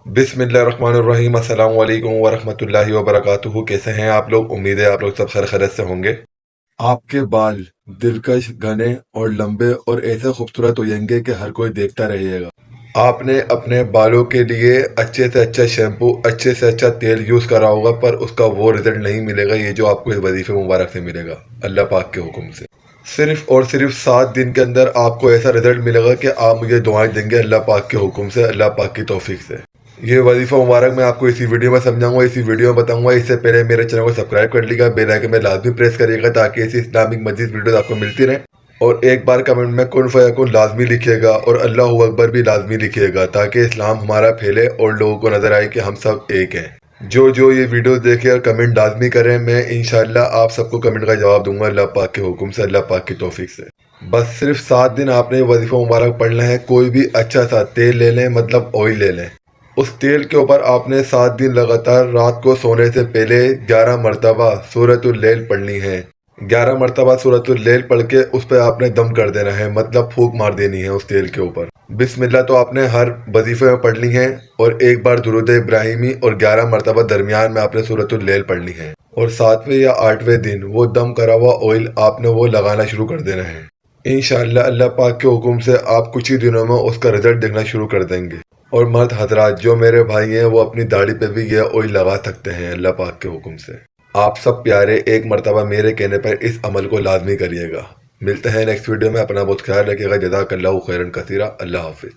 बिस्मिल्लाहिर्रहमानिर्रहीम। अस्सलाम वालेकुम वरहमतुल्लाहि वबरकातुहू। कैसे हैं आप लोग? उम्मीद है आप लोग सब खैर खैरियत से होंगे। आपके बाल दिलकश, घने और लंबे और ऐसे खूबसूरत होंगे कि हर कोई देखता रहेगा। आपने अपने बालों के लिए अच्छे से अच्छा शैम्पू, अच्छे से अच्छा तेल यूज करा होगा, पर उसका वो रिजल्ट नहीं मिलेगा ये जो आपको इस वजीफे मुबारक से मिलेगा अल्लाह पाक के हुक्म से। सिर्फ और सिर्फ 7 दिन के अंदर आपको ऐसा रिजल्ट मिलेगा कि आप मुझे दुआएं देंगे अल्लाह पाक के हुक्म से, अल्लाह पाक की तौफीक से। ये वजीफा मुबारक मैं आपको इसी वीडियो में समझाऊंगा, इसी वीडियो में बताऊंगा। इससे पहले मेरे चैनल को सब्सक्राइब कर लीजिएगा, बेल आइकन में लाजमी प्रेस करिएगा ताकि ऐसी इस्लामिक मजीद वीडियोस आपको मिलती रहे। और एक बार कमेंट में कुन फयाकुन लाजमी लिखिएगा और अल्लाहू अकबर भी लाजमी लिखिएगा ताकि इस्लाम हमारा फैले और लोगों को नजर आए कि हम सब एक हैं। जो जो ये वीडियो देखे और कमेंट लाजमी करें, मैं इंशाल्लाह आप सबको कमेंट का जवाब दूंगा अल्लाह पाक के हुक्म से, अल्लाह पाक की तौफीक से। बस सिर्फ 7 दिन आपने वजीफा मुबारक पढ़ना है। कोई भी अच्छा सा तेल ले लें, मतलब ऑयल ले लें। उस तेल के ऊपर आपने 7 दिन लगातार रात को सोने से पहले 11 मरतबा सूरतुल लैल पढ़नी है। 11 मरतबा सूरतुल लैल पढ़ के उस पर आपने दम कर देना है, मतलब फूंक मार देनी है उस तेल के ऊपर। बिस्मिल्लाह तो आपने हर वजीफे में पढ़नी है और एक बार दुरूद इब्राहिमी और 11 मरतबा दरमियान में आपने सूरतुल लैल पढ़नी है। और 7वें या 8वें दिन वो दम करा हुआ ऑयल आपने वो लगाना शुरू कर देना है। इंशाअल्लाह अल्लाह पाक के हुक्म से आप कुछ ही दिनों में उसका रिजल्ट देखना शुरू कर देंगे। और मर्द हजरात जो मेरे भाई हैं वो अपनी दाढ़ी पे भी यह ऑयल लगा सकते हैं अल्लाह पाक के हुक्म से। आप सब प्यारे एक मरतबा मेरे कहने पर इस अमल को लाजमी करिएगा। मिलते हैं नेक्स्ट वीडियो में। अपना बहुत ख्याल रखिएगा। जज़ाकल्लाहु खैरन कसीरा। अल्लाह हाफिज।